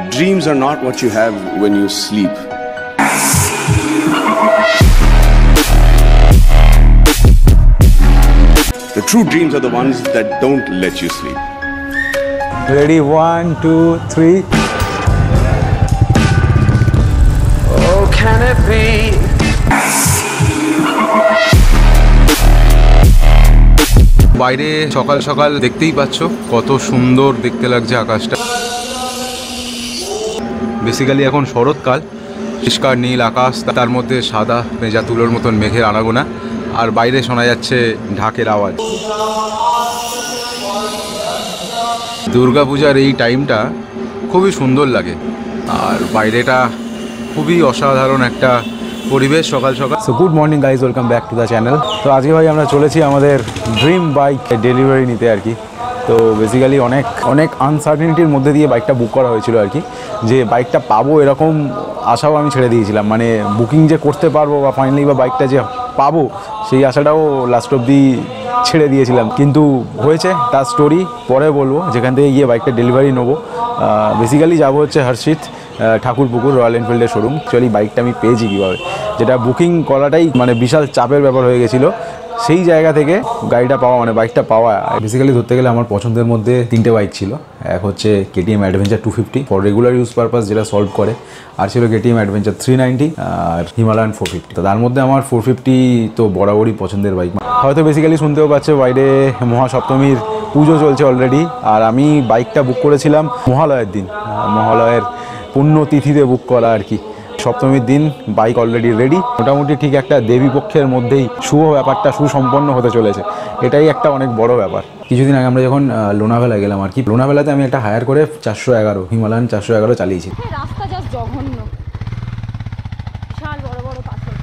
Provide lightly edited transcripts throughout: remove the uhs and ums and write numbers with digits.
Dreams are not what you have when you sleep. The true dreams are the ones that don't let you sleep. Ready, 1, 2, 3. Oh, can it be? বাইরে সকাল সকাল দেখতেই পাচ্ছ কত সুন্দর দেখতে লাগছে আকাশটা। বেসিক্যালি এখন শরৎকাল, পরিষ্কার নীল আকাশ, তার মধ্যে সাদা ভেজা তুলোর মতন মেঘের আনাগোনা, আর বাইরে শোনা যাচ্ছে ঢাকের আওয়াজ। দুর্গাপূজার এই টাইমটা খুবই সুন্দর লাগে, আর বাইরেটা খুবই অসাধারণ একটা পরিবেশ সকাল সকাল। So good morning guys, welcome back to the channel. তো আজকে ভাই আমরা চলেছি আমাদের ড্রিম বাইক ডেলিভারি নিতে আর কি। তো বেসিক্যালি অনেক আনসার্টেনিটির মধ্যে দিয়ে বাইকটা বুক করা হয়েছিল আর কি, যে বাইকটা পাবো এরকম আশাও আমি ছেড়ে দিয়েছিলাম, মানে বুকিং যে করতে পারবো বা ফাইনালি বা বাইকটা যে পাবো সেই আশাটাও লাস্ট অবধি ছেড়ে দিয়েছিলাম। কিন্তু হয়েছে, তার স্টোরি পরে বলবো, যেখান থেকে গিয়ে বাইকটা ডেলিভারি নেবো। বেসিক্যালি যাবো হচ্ছে হর্ষিত ঠাকুরপুকুর রয়্যাল এনফিল্ডের শোরুম। অ্যাকচুয়ালি বাইকটা আমি পেয়েছি কীভাবে, যেটা বুকিং করাটাই মানে বিশাল চাপের ব্যাপার হয়ে গেছিলো। সেই জায়গা থেকে গাড়িটা পাওয়া, মানে বাইকটা পাওয়া, বেসিক্যালি ধরতে গেলে আমার পছন্দের মধ্যে 3টে বাইক ছিল। এক হচ্ছে KTM adventure 250 for regular use purpose, যেটা সলভ করে, আর ছিল কেটিএম অ্যাডভেঞ্চার 390 আর হিমালয়ান 450। তো তার মধ্যে আমার 450 তো বরাবরই পছন্দের বাইক। হয়তো বেসিক্যালি শুনতেও পাচ্ছে বাইরে মহাসপ্তমীর পুজো চলছে অলরেডি, আর আমি বাইকটা বুক করেছিলাম মহালয়ের দিন, মহালয়ের পুণ্যতিথিতে বুক করা আর কি। সপ্তমীর দিন বাইক অলরেডি রেডি, মোটামুটি ঠিক একটা দেবী পক্ষের মধ্যেই শুভ ব্যাপারটা সুসম্পন্ন হতে চলেছে, এটাই একটা অনেক বড় ব্যাপার। কিছুদিন আগে আমরা যখন লোনাভেলা গেলাম আর কি, লোনাভেলাতে আমি একটা হায়ার করে 411 হিমালয়ান 411 চালিয়েছি। রাস্তা জাস্ট জঘন্য, বিশাল বড় বড় পাথর।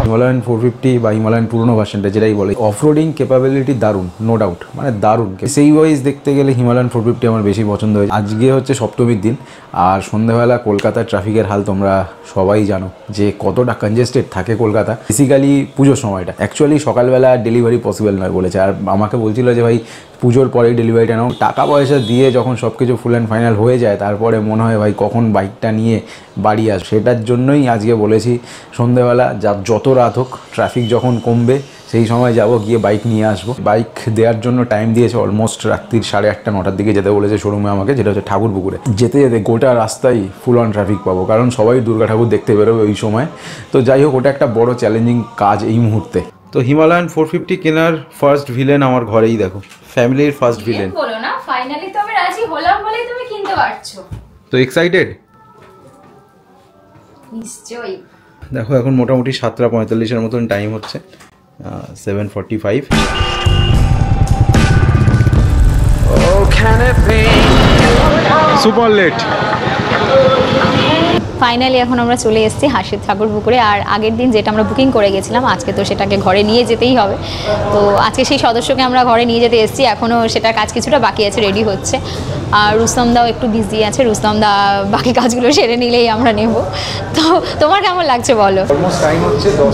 হিমালয়ান 450 বা হিমালয়ান পুরনো ভার্সনটা যেটাই বলে, অফরোডিং ক্যাপাবিলিটি দারুণ, নো ডাউট, মানে দারুণ। সেই ওয়াইজ দেখতে গেলে হিমালয়ান 450 আমার বেশি পছন্দ হয়েছে। আজকে হচ্ছে সপ্তমীর দিন, আর সন্ধ্যাবেলা কলকাতার ট্রাফিকের হাল তোমরা সবাই জানো যে কতটা কনজেস্টেড থাকে কলকাতা, বেসিক্যালি পুজোর সময়টা। অ্যাকচুয়ালি সকালবেলা ডেলিভারি পসিবল নয় বলেছে, আর আমাকে বলছিল যে ভাই পুজোর পরেই ডেলিভারিটা নাও। টাকা পয়সা দিয়ে যখন সব কিছু ফুল অ্যান্ড ফাইনাল হয়ে যায়, তারপরে মনে হয় ভাই কখন বাইকটা নিয়ে বাড়ি আস। সেটার জন্যই আজকে বলেছি সন্ধ্যেবেলা যত রাত হোক, ট্রাফিক যখন কমবে সেই সময় যাব, গিয়ে বাইক নিয়ে আসবো। বাইক দেওয়ার জন্য টাইম দিয়েছে অলমোস্ট রাত্রির 8:30 9টার দিকে যেতে বলেছে শোরুমে আমাকে, যেটা হচ্ছে ঠাকুরপুকুরে। যেতে যেতে গোটা রাস্তায় ফুল অন ট্রাফিক পাবো, কারণ সবাই দুর্গা ঠাকুর দেখতে বেরোবে ওই সময়। তো যাই হোক, ওটা একটা বড় চ্যালেঞ্জিং কাজ এই মুহূর্তে। তো হিমালয়ান 450 কেনার ফার্স্ট ভিলেন আমার ঘরেই, দেখো ফ্যামিলির ফার্স্ট ভিলেন। বলো না, ফাইনালি তো আমি রাজি হলাম বলেই তুমি কিনতে পারছো। তো এক্সাইটেড নিশ্চয়ই। দেখো এখন মোটামুটি 7:45 মতন টাইম হচ্ছে, 7:45। Oh, can it be? Super late. Finally এখন আমরা চলে এসেছি হর্ষিত ঠাকুরপুকুরে। আর আগের দিন যেটা আমরা বুকিং করে গেছিলাম, আজকে তো সেটাকে ঘরে নিয়ে যেতেই হবে। তো আজকে সেই সদস্যকে আমরা ঘরে নিয়ে যেতে এসেছি, এখনও সেটার কাজ কিছুটা বাকি আছে, রেডি হচ্ছে। আর রুস্তমদাও একটু বিজি আছে, রুস্তমদা বাকি কাজগুলো সেরে নিলেই আমরা নেব। তো তোমার কেমন লাগছে বলো?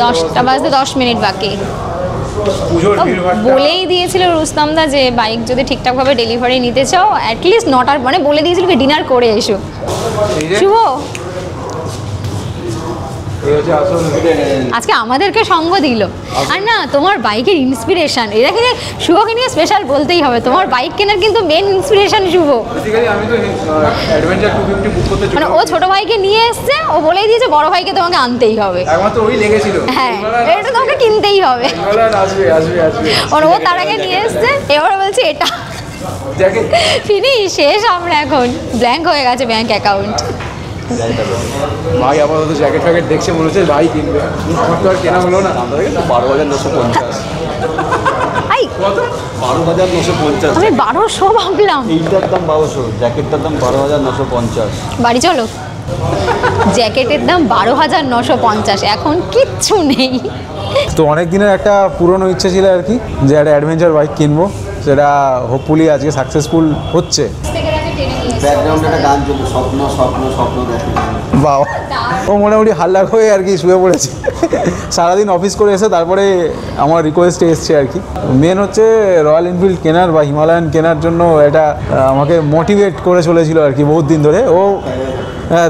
10টা বাজতে 10 মিনিট বাকি। বলেই দিয়েছিল রুস্তমদা যে বাইক যদি ঠিকঠাকভাবে ডেলিভারি নিতে চাও অ্যাটলিস্ট 9টার, মানে বলে দিয়েছিল কি ডিনার করে এসো। শুভ আজকে আমাদেরকে সঙ্গ দিল। আর না, তোমার বাইকের ইন্সপিরেশন, এরা কিন্তু শুভকে নিয়ে স্পেশাল বলতেই হবে। তোমার বাইক কেনার কিন্তু মেন ইন্সপিরেশন শুভ। মানে ও ছোট ভাইকে নিয়ে এসছে, ও বলেই দিয়েছে বড় ভাইকে তোমাকে আনতেই হবে। হ্যাঁ, এটা তোমাকে কিনতেই হবে। ও তার আগে নিয়ে এসছে, এবার বলছে এটা ফিনিশ, শেষ। আমরা এখন ব্ল্যাঙ্ক হয়ে গেছে ব্যাংক অ্যাকাউন্ট। ভাই আপাতত জ্যাকেট ফ্যাকেট দেখছে, মনে হচ্ছে ভাই কিনবে। আমার তো আর কেনা হলো না। 12,950। আই 12,950। আমি 1200 ভাবলাম। এইটার দাম 1200, জ্যাকেটটার দাম 12,950। বাড়ি চলো। জ্যাকেটের দাম 12,950, এখন কিচ্ছু নেই। তো অনেক দিনের একটা পুরনো ইচ্ছে ছিল আর কি, যে একটা অ্যাডভেঞ্চার বাইক কিনবো, সেটা হোপফুলি আজকে সাকসেসফুল হচ্ছে। ব্যাকগ্রাউন্ডে একটা গান চলছে, স্বপ্ন স্বপ্ন স্বপ্ন দেখে। বাবা, ও মোটামুটি হাল্লা হয়ে আর কি শুয়ে পড়েছে। সারাদিন অফিস করে এসে তারপরে আমার রিকোয়েস্টে এসছে আর কি। মেন হচ্ছে রয়্যাল এনফিল্ড কেনার বা হিমালয়ান কেনার জন্য এটা আমাকে মোটিভেট করে চলেছিল আর কি বহুত দিন ধরে। ও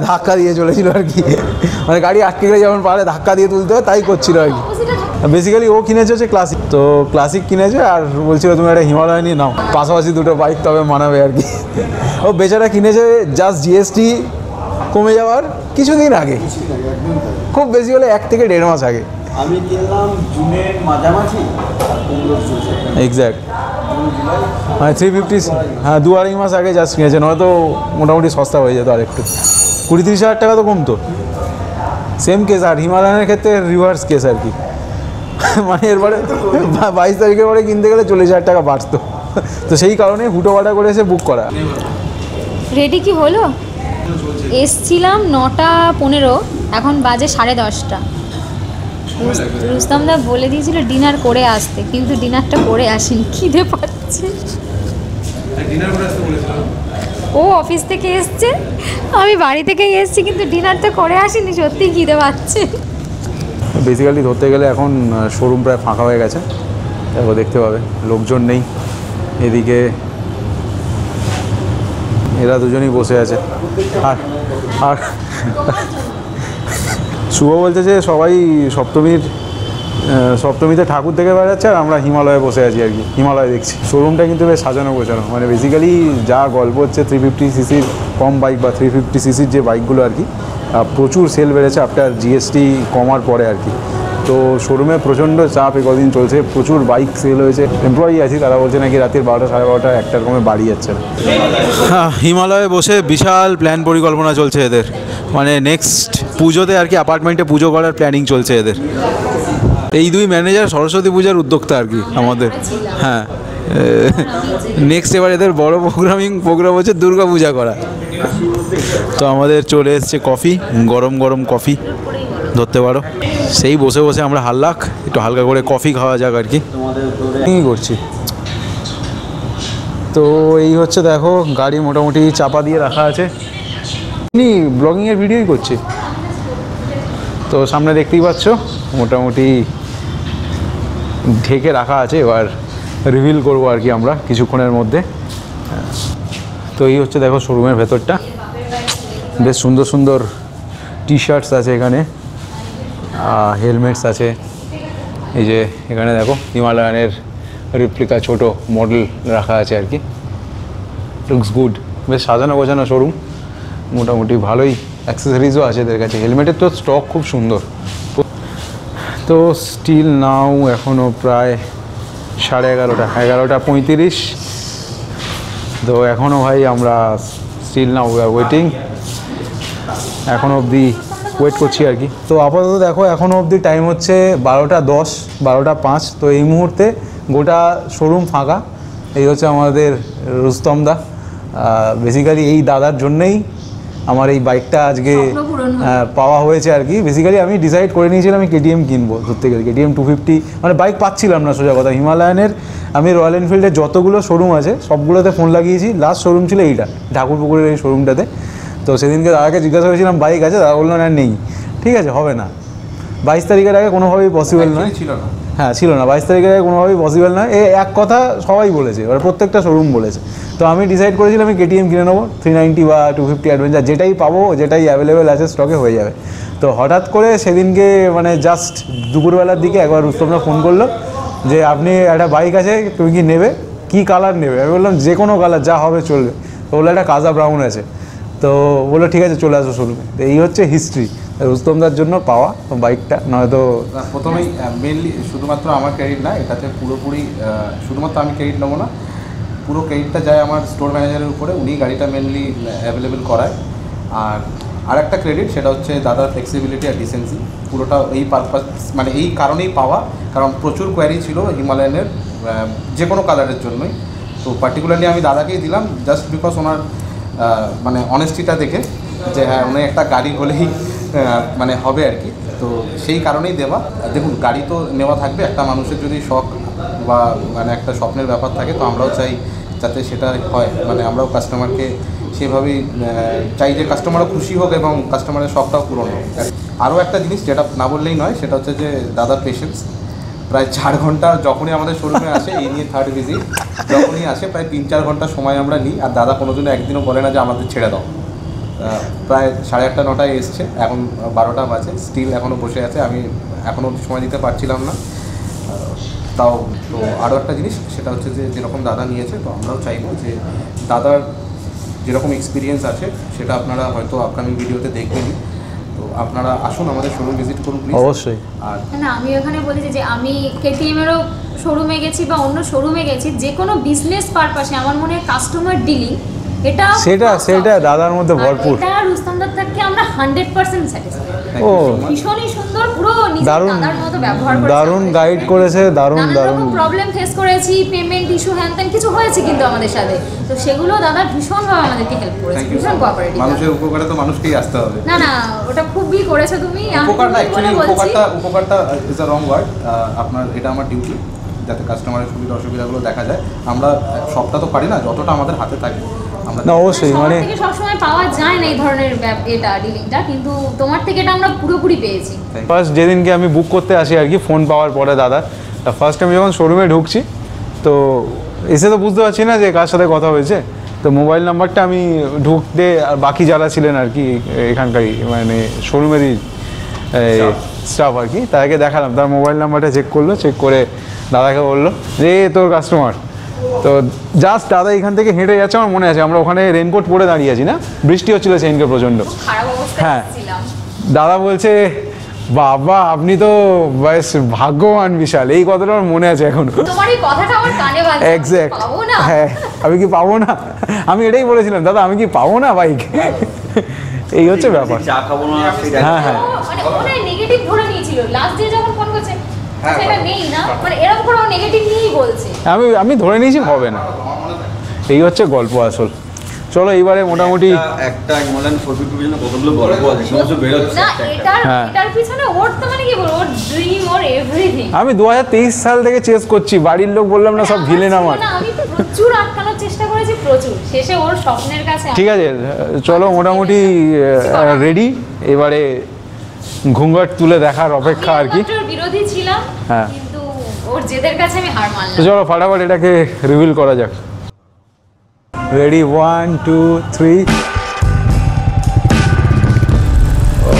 ধাক্কা দিয়ে চলেছিল আর কি, মানে গাড়ি আটকে গেলে যেমন পারে ধাক্কা দিয়ে তুলতে হয় তাই করছিল আর কি। বেসিক্যালি ও কিনেছে হচ্ছে ক্লাসিক, তো ক্লাসিক কিনেছে আর বলছিল তুমি একটা হিমালয়ানই নাও, পাশাপাশি দুটো বাইক তবে মানাবে আর কি। ও বেচারা কিনেছে জাস্ট জিএসটি কমে যাওয়ার কিছুদিন আগে, খুব বেশি হলে 1 থেকে 1.5 মাস আগে। আমি কিনলাম জুনের মাঝামাঝি, এক্স্যাক্ট মানে 350, হ্যাঁ 2-2.5 মাস আগে জাস্ট কিনেছে, নয়তো মোটামুটি সস্তা হয়ে যেত আর একটু, 20-30 হাজার টাকা তো কমতো। সেম কেস, আর হিমালয়ানের ক্ষেত্রে রিভার্স কেস আর কি। মানে এরপরে 22 তারিখের পরে কিনতে গেলে 40,000 টাকা বাড়তো, তো সেই কারণে হুটোপাটা করে এসে বুক করা। রেডি কি হলো? এসছিলাম 9:15, এখন বাজে 10:30। রুস্তমদা বলে দিয়েছিল ডিনার করে আসতে, কিন্তু ডিনারটা করে আসেনি, খিদে পাচ্ছে। ও অফিস থেকে এসছে, আমি বাড়ি থেকেই এসছি, কিন্তু ডিনারটা করে আসিনি, সত্যিই খিদে পাচ্ছে। বেসিক্যালি ধরতে গেলে এখন শোরুম প্রায় ফাঁকা হয়ে গেছে, তারপর দেখতে পাবে লোকজন নেই। এদিকে এরা দুজনেই বসে আছে, আর আর শুভ বলছে যে সবাই সপ্তমীতে ঠাকুর দেখে বেড়াচ্ছে আর আমরা হিমালয়ে বসে আছি আর কি, হিমালয় দেখছি। শোরুমটা কিন্তু বেশ সাজানো গোছানো, মানে বেসিক্যালি যা গল্প হচ্ছে 350 সিসির কম বাইক বা 350 সিসির যে বাইকগুলো আর কি প্রচুর সেল বেড়েছে আফটার জিএসটি কমার পরে আর কি। তো শোরুমে প্রচণ্ড চাপ কদিন চলছে, প্রচুর বাইক সেল হয়েছে। এমপ্লয়ি আছি, তারা বলছে নাকি রাতের 12টা 12:30 1টার কমে বাড়ি যাচ্ছে না। হ্যাঁ, হিমালয়ে বসে বিশাল প্ল্যান পরিকল্পনা চলছে এদের, মানে নেক্সট পুজোতে আর কি অ্যাপার্টমেন্টে পুজো করার প্ল্যানিং চলছে এদের। এই দুই ম্যানেজার সরস্বতী পূজার উদ্যোক্তা আর কি আমাদের। হ্যাঁ, নেক্সট এবার এদের বড় প্রোগ্রাম হচ্ছে দুর্গা পূজা করা। তো আমাদের চলে এসছে কফি, গরম গরম কফি ধরতে পারো। সেই বসে বসে আমরা একটু হালকা করে কফি খাওয়া যাক আর কি, কী করছি। তো এই হচ্ছে দেখো, গাড়ি মোটামুটি চাপা দিয়ে রাখা আছে, ব্লগিংয়ের ভিডিওই করছি। তো সামনে দেখতেই পাচ্ছ মোটামুটি ঢেকে রাখা আছে, এবার রিভিল করবো আর কি আমরা কিছুক্ষণের মধ্যে। তো এই হচ্ছে দেখো শোরুমের ভেতরটা, বেশ সুন্দর সুন্দর টি শার্টস আছে এখানে, হেলমেটস আছে। এই যে এখানে দেখো হিমালয়ানের রিপ্লিকা ছোট মডেল রাখা আছে আর কি, লুকস গুড, বেশ সাজানো গোছানো শোরুম, মোটামুটি ভালোই অ্যাক্সেসরিজও আছে এদের কাছে। হেলমেটের তো স্টক খুব সুন্দর। তো স্টিল নাও এখনও প্রায় 11:30 তো এখনও ভাই আমরা স্টিল নাও ওয়েটিং, এখনও অবধি ওয়েট করছি আর কি। তো আপাতত দেখো এখনও অবধি টাইম হচ্ছে 12:10 12:05। তো এই মুহূর্তে গোটা শোরুম ফাঁকা। এই হচ্ছে আমাদের রুস্তমদা, বেসিক্যালি এই দাদার জন্যেই আমার এই বাইকটা আজকে পাওয়া হয়েছে আর কি। বেসিক্যালি আমি ডিসাইড করে নিয়েছিলাম আমি কেটিএম কিনবো, ধরতে গেলে কেটিএম 250, মানে বাইক পাচ্ছিলাম না সোজা কথা। হিমালয়ানের আমি রয়্যাল এনফিল্ডের যতগুলো শোরুম আছে সবগুলোতে ফোন লাগিয়েছি, লাস্ট শোরুম ছিল এইটা ঠাকুরপুকুরের এই শোরুমটাতে। তো সেদিনকে দাদাকে জিজ্ঞাসা করেছিলাম বাইক আছে, দাদা বললো না নেই, ঠিক আছে হবে না, 22 তারিখের আগে কোনোভাবেই পসিবল নয়। হ্যাঁ ছিল না, 22 তারিখের আগে কোনোভাবেই পসিবল নয়, এক কথা সবাই বলেছে, এবার প্রত্যেকটা শোরুম বলেছে। তো আমি ডিসাইড করেছিলাম আমি কেটিএম কিনে নেবো, 390 বা 250 অ্যাডভেঞ্চার, যেটাই পাবো যেটাই অ্যাভেলেবেল আছে স্টকে হয়ে যাবে। তো হঠাৎ করে সেদিনকে মানে জাস্ট দুপুরবেলার দিকে একবার রুস্তমদা ফোন করলো যে আপনি একটা বাইক আছে, তুমি কি নেবে, কী কালার নেবে? আমি বললাম যে কোনো কালার যা হবে চলবে। তো বললো একটা কাজা ব্রাউন আছে, তো বললো ঠিক আছে চলে আসো শোরুমে। তো এই হচ্ছে হিস্ট্রি রুস্তমদার জন্য পাওয়া বাইকটা, নয়তো প্রথমেই মেনলি শুধুমাত্র আমার ক্রেডিট না, এটাতে পুরোপুরি শুধুমাত্র আমি ক্রেডিট নেবো না, পুরো ক্রেডিটটা যায় আমার স্টোর ম্যানেজারের উপরে, উনি গাড়িটা মেনলি অ্যাভেলেবেল করায়। আর একটা ক্রেডিট সেটা হচ্ছে দাদার ফ্লেক্সিবিলিটি আর ডিসেন্সি, পুরোটা এই পারপাস মানে এই কারণেই পাওয়া, কারণ প্রচুর কোয়ারি ছিল হিমালয়ানের যে কোনো কালারের জন্যই। তো পার্টিকুলারলি আমি দাদাকেই দিলাম জাস্ট বিকজ ওনার মানে অনেস্টিটা দেখে যে হ্যাঁ উনি একটা গাড়ি হলেই মানে হবে আর কি। তো সেই কারণেই দেওয়া। দেখুন গাড়ি তো নেওয়া থাকবে, একটা মানুষের যদি শখ বা মানে একটা স্বপ্নের ব্যাপার থাকে, তো আমরাও চাই যাতে সেটা হয়, মানে আমরাও কাস্টমারকে সেভাবেই চাই যে কাস্টমারও খুশি হোক এবং কাস্টমারের শখটাও পূরণ হোক। আরও একটা জিনিস যেটা না বললেই নয়, সেটা হচ্ছে যে দাদার পেশেন্স। প্রায় 4 ঘন্টা যখনই আমাদের শোরুমে আসে, এই নিয়ে থার্ড ভিজিট, যখনই আসে প্রায় 3-4 ঘন্টা সময় আমরা নিই। আর দাদা কোনোদিনও একদিনও বলে না যে আমাদের ছেড়ে দাও। প্রায় 8:30-9টায় এসছে, এখন 12টা বাজে, স্টিল এখনও বসে আছে। আমি এখনও সময় দিতে পারছিলাম না। তাও তো আরও একটা জিনিস, সেটা হচ্ছে যে যেরকম দাদা নিয়েছে, তো আমরাও চাইবো যে দাদার যেরকম এক্সপিরিয়েন্স আছে সেটা আপনারা হয়তো আপকামিং ভিডিওতে দেখবেনই। তো আপনারা আসুন, আমাদের শোরুম ভিজিট করুন প্লিজ। অবশ্যই। আর না, আমি ওখানে বলেছি যে আমি কেটিএমেরও শোরুমে গেছি বা অন্য শোরুমে গেছি, যে কোনো বিজনেস পারপাসে আমার মনে হয় কাস্টমার ডিলিং এটা সেটা দাদার মধ্যে ভরপুর। এটা রুস্তমদার থেকে আমরা 100% স্যাটিসফাইড। ও ভীষণই সুন্দর, পুরো নিজের দারুণ দাদার মতো ব্যবহার করেছে, দারুণ গাইড করেছে, দারুণ প্রবলেম ফেস করেছি, পেমেন্ট ইস্যু হ্যান ত্যান কিছু হয়েছে কিন্তু আমাদের সাথে, তো সেগুলো দাদা ভীষণভাবে আমাদেরকে হেল্প করেছে, থ্যাংক ইউ। ভীষণ কোঅপারেটিভ। মানুষের উপকারে তো মানুষকেই আসতে হবে। না না, ওটা খুবই করেছো তুমি। উপকার না, অ্যাকচুয়ালি উপকারটা ইজ আ রং ওয়ার্ড। আপনার এটা আমার ডিউটি, যাতে কাস্টমারের সুবিধা অসুবিধাগুলো দেখা যায়। আমরা সবটা তো পারি না, যতটা আমাদের হাতে থাকে আমরা। না অবশ্যই, মানে সবসময় পাওয়া যায় না এই ধরনের এটা ডিলিংটা, কিন্তু তোমার থেকে এটা আমরা পুরোপুরি পেয়েছি। ফার্স্ট যেদিনকে আমি বুক করতে আসি আর কি, ফোন পাওয়ার পরে দাদা, ফার্স্ট আমি যখন শোরুমে ঢুকছি, তো এসে তো বুঝতে পারছি না যে কার সাথে কথা হয়েছে। তো মোবাইল নাম্বারটা আমি ঢুকতে, আর বাকি যারা ছিলেন আর কি এখানকারই, মানে শোরুমেরই স্টাফ আর কি, তাদেরকে দেখালাম, তার মোবাইল নাম্বারটা চেক করলো, চেক করে দাদাকে বললো যে তোর কাস্টমার। তো জাস্ট দাদা এখান থেকে হেঁটে যাচ্ছে, আমার মনে আছে আমরা ওখানে রেনকোট পরে দাঁড়িয়ে আছি না, বৃষ্টি হচ্ছিল সেদিনকে প্রচণ্ড। খারাপ অবস্থায় হ্যাঁ। ছিলাম। দাদা বলছে বাবা আপনি তো বেশ ভাগ্যবান বিশাল, এই কথাটা আমার মনে আছে এখন। তোমার এই কথাটা আমার কানে বাজছে। এক্স্যাক্ট। পাবো না। হ্যাঁ, আমি কি পাবো না, আমি এটাই বলেছিলাম দাদা আমি কি পাবো না বাইক, এই হচ্ছে ব্যাপার। চা খাবো না সেটা হ্যাঁ হ্যাঁ, মানে ওরা নেগেটিভ ধরে নিয়েছিল লাস্ট ডে যখন ফোন করছে, সেটা নেই না, মানে এরকম করে ও নেগেটিভ নিয়েই বলছে। আমি ধরে নিয়েছি হবে না, এই হচ্ছে গল্প আসল। চলো এইবারে মোটামুটি একটা হিমালয়ান 450 জন্য কতগুলো গল্প আছে, সমস্ত বেরোচ্ছে না, হ্যাঁ। এটার পিছনে ওর তো মানে কি বলবো, ওর ড্রিম, ওর এভরিথিং। আমি 2023 সাল থেকে চেস করছি, বাড়ির লোক বললাম না সব ভিলেন আমার। না, আমি তো প্রচুর আটকানোর চেষ্টা করেছি, প্রচুর, শেষে ওর স্বপ্নের কাছে। ঠিক আছে, চলো মোটামুটি রেডি, এবারে ঘুঙ্গাট তুলে দেখার অপেক্ষা আর কি। আমি বিরোধী ছিলাম, হ্যাঁ। কিন্তু ওর জেদের কাছে আমি হার তো মানলাম। চলো ফাটাফাট এটাকে রিভিল করা যাক। Ready, 1 2 3।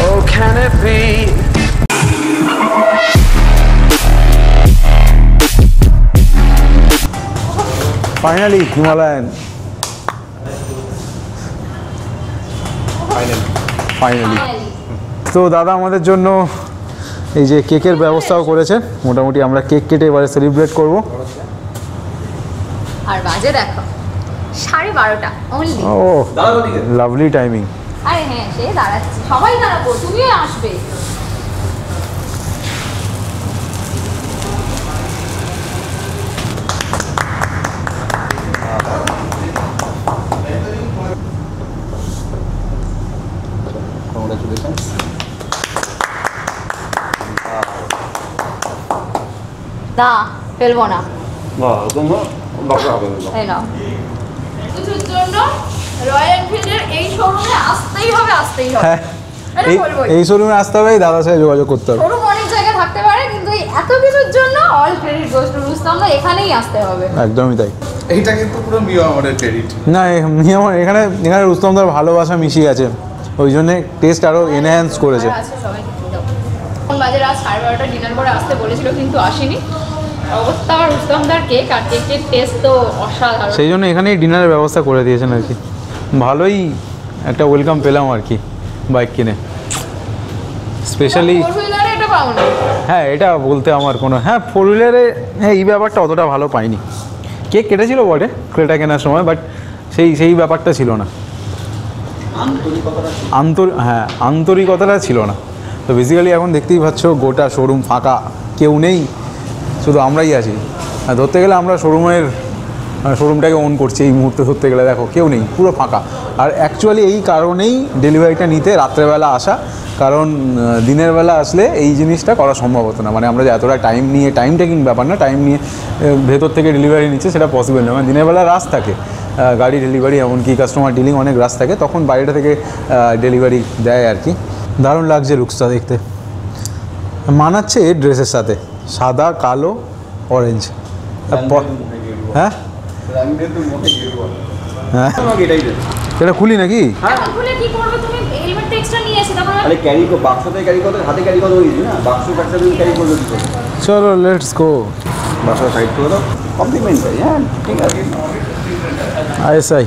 Oh, can it be? Finally Himalayan, finally. তো দাদা আমাদের জন্য এই যে কেকের ব্যবস্থাও করেছে, মোটামুটি আমরা কেক কেটে এবারে সেলিব্রেট করব। আর বাজে দেখো 12:30 অনলি। ও লাভলি টাইমিং। আরে হ্যাঁ, সে দাঁড়াচ্ছে, সবাই দাঁড়াবো, তুমিও আসবে। কংগ্রাচুলেশন। না, ফেলবো না, বাহ তোমরা বাবা হবে এই নাও। কিছুর জন্য রয়্যাল এনফিল্ডের এই শোরুমে আসতেই হবে, আসতেই হবে। হ্যাঁ, এটা এই বলবোই। এই শোরুমে আসতে হবে, এই দাদার সাথে যোগাযোগ করতে হবে। শোরুম অনেক জায়গায় থাকতে পারে, কিন্তু এই এত কিছুর জন্য all credit goes to Rustam, এখানেই আসতে হবে। একদমই তাই। এইটা কিন্তু পুরো মিও আমাদের ক্রেডিট। না এখানে রুস্তমদার ভালোবাসা মিশিয়ে আছে, ওই জন্য টেস্ট আরও এনহ্যান্স করেছে। আর আছে সবাইকে দিয়ে দাও। কোন বাজে রাত 12:30 ডিনার করে আসতে বলেছিল, কিন্তু আসেনি। অবস্থা আমার রুস্তমদার কেক, আর কেকের টেস্ট তো অসাধারণ। সেই জন্য এখানেই ডিনারের ব্যবস্থা করে দিয়েছেন আর কি। ভালোই একটা ওয়েলকাম পেলাম আর কি বাইক কিনে, স্পেশালি। ফোর হুইলারে এটা পাবো না। হ্যাঁ, এটা বলতে আমার কোনো, হ্যাঁ ফোর হুইলারে হ্যাঁ এই ব্যাপারটা অতটা ভালো পাইনি। কেক কেটেছিল বটে ক্রেটা কেনার সময়, বাট সেই ব্যাপারটা ছিল না, আন্তরিকতাটা ছিল না। তো বেসিক্যালি এখন দেখতেই পাচ্ছ গোটা শোরুম ফাঁকা, কেউ নেই, শুধু আমরাই আছি। আর ধরতে গেলে আমরা শোরুমটাকে অন করছি এই মুহূর্তে, ধরতে গেলে দেখো কেউ নেই, পুরো ফাঁকা। আর অ্যাকচুয়ালি এই কারণেই ডেলিভারিটা নিতে রাত্রেবেলা আসা, কারণ দিনের বেলা আসলে এই জিনিসটা করা সম্ভব হতো না। মানে আমরা যে এতটা টাইম নিয়ে, টাইম টেকিং ব্যাপার না, টাইম নিয়ে ভেতর থেকে ডেলিভারি নিচ্ছে সেটা পসিবল না, মানে দিনের বেলা রাশ থাকে। গাড়ি ডেলিভারি এমনকি কাস্টমার ডিলিং অনেক রাশ থাকে, তখন বাইরে থেকে ডেলিভারি দেয় আর কি। দারুণ লাগছে লুকসটা দেখতে, মানাচ্ছে ড্রেসের সাথে, সাদা কালো অরেঞ্জ। হ্যাঁ হ্যাঁ, এটাই দে। এটা খুলি নাকি? এখন খুলে কি করবে তুমি? হেলমেট তো এক্সট্রা নিয়ে এসে তখন আরে ক্যারি বাক্সতে ক্যারি করতে, হাতে ক্যারি করতে হয়েছে না, বাক্স তুমি ক্যারি করবে কি করে? চলো লেটস গো। বাক্সটা সাইড করে দাও, কমপ্লিমেন্ট চাই। হ্যাঁ ঠিক আছে, আইএসআই,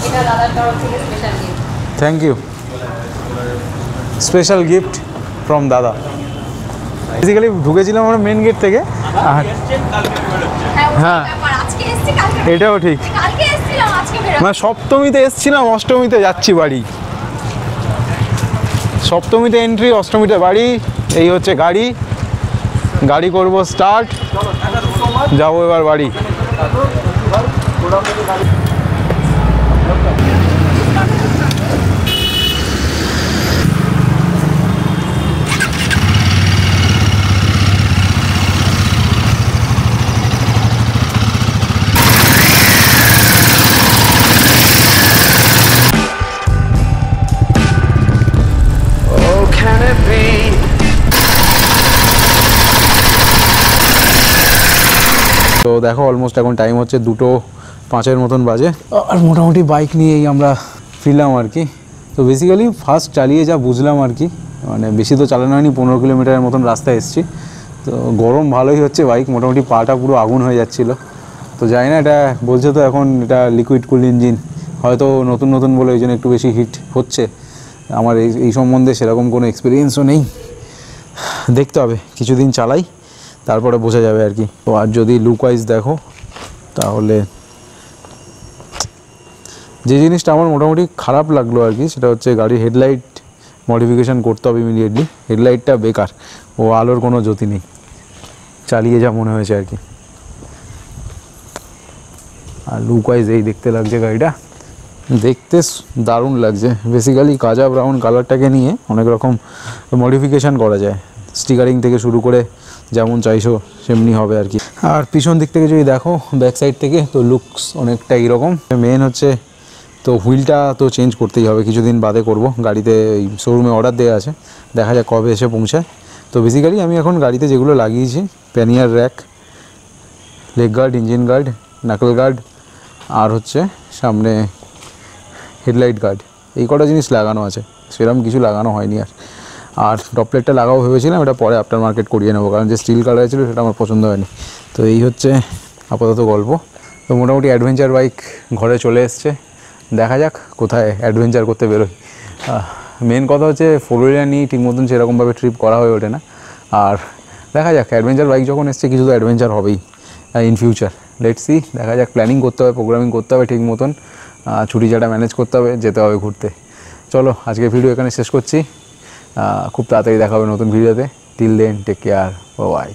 এটা দাদার তরফ থেকে special gift. Thank you, special gift from dada. Basically ঢুকেছিলাম আমরা মেন গেট থেকে, আর হ্যাঁ আজকে এসেছি, কালকে এটাও ঠিক, কালকে এসেছিলাম, আজকে বেরোবো। মানে সপ্তমীতে এসছিলাম, অষ্টমীতে যাচ্ছি বাড়ি। সপ্তমীতে এন্ট্রি, অষ্টমীতে বাড়ি। এই হচ্ছে গাড়ি, গাড়ি করব স্টার্ট, যাবো এবার বাড়ি। Oh, can it be? তো দেখো অলমোস্ট এখন টাইম হচ্ছে 2:05 মতন বাজে, আর মোটামুটি বাইক নিয়েই আমরা ফিরলাম আর কি। তো বেসিক্যালি ফার্স্ট চালিয়ে যা বুঝলাম আর কি, মানে বেশি তো চালানো হয়নি, 15 কিলোমিটারের মতন রাস্তায় এসেছি। তো গরম ভালোই হচ্ছে, বাইক মোটামুটি পাটা পুরো আগুন হয়ে যাচ্ছিলো। তো জানি না, এটা বলছে তো এখন এটা লিকুইড কুল ইঞ্জিন, হয়তো নতুন নতুন বলে ওই জন্য একটু বেশি হিট হচ্ছে। আমার এই সম্বন্ধে সেরকম কোনো এক্সপিরিয়েন্সও নেই, দেখতে হবে কিছুদিন চালাই, তারপরে বোঝা যাবে আর কি। তো আর যদি লুক ওয়াইজ দেখো, তাহলে যে জিনিসটা আমার মোটামুটি খারাপ লাগলো আর কি, সেটা হচ্ছে গাড়ির হেডলাইট মডিফিকেশান করতে হবে ইমিডিয়েটলি। হেডলাইটটা বেকার, ও আলোর কোনো জ্যোতি নেই, চালিয়ে যা মনে হয়েছে আর কি। আর লুক ওয়াইজ এই দেখতে লাগছে গাড়িটা, দেখতে দারুণ লাগছে। বেসিক্যালি কাজা ব্রাউন কালারটাকে নিয়ে অনেক রকম মডিফিকেশান করা যায়, স্টিকারিং থেকে শুরু করে যেমন চাইছো সেমনি হবে আর কি। আর পিছন দিক থেকে যদি দেখো, ব্যাক সাইড থেকে, তো লুকস অনেকটা এইরকম। মেন হচ্ছে তো হুইলটা তো চেঞ্জ করতেই হবে, কিছুদিন বাদে করব। গাড়িতে এই শোরুমে অর্ডার দেওয়া আছে, দেখা যাক কবে এসে পৌঁছায়। তো বেসিক্যালি আমি এখন গাড়িতে যেগুলো লাগিয়েছি, pannier rack, leg guard, engine guard, knuckle guard, আর হচ্ছে সামনে হেডলাইট গার্ড, এই কটা জিনিস লাগানো আছে, সেরকম কিছু লাগানো হয়নি। আর টপ প্লেটটা লাগাও ভেবেছিলাম, এটা পরে আফটার মার্কেট করিয়ে নেবো, কারণ যে স্টিল কালার ছিল সেটা আমার পছন্দ হয়নি। তো এই হচ্ছে আপাতত গল্প। তো মোটামুটি অ্যাডভেঞ্চার বাইক ঘরে চলে এসছে, দেখা যাক কোথায় অ্যাডভেঞ্চার করতে বেরোই। মেন কথা হচ্ছে ফোর হুইলার নিয়ে ঠিক মতন সেরকমভাবে ট্রিপ করা হয়ে ওঠে না। আর দেখা যাক, অ্যাডভেঞ্চার বাইক যখন এসছে কিছু তো অ্যাডভেঞ্চার হবেই ইন ফিউচার। লেটস সি, দেখা যাক। প্ল্যানিং করতে হবে, প্রোগ্রামিং করতে হবে ঠিক মতন, ছুটি ছাটা ম্যানেজ করতে হবে, যেতে হবে ঘুরতে। চলো আজকে ভিডিও এখানে শেষ করছি, খুব তাড়াতাড়ি দেখা হবে নতুন ভিডিওতে। Till then take care, by.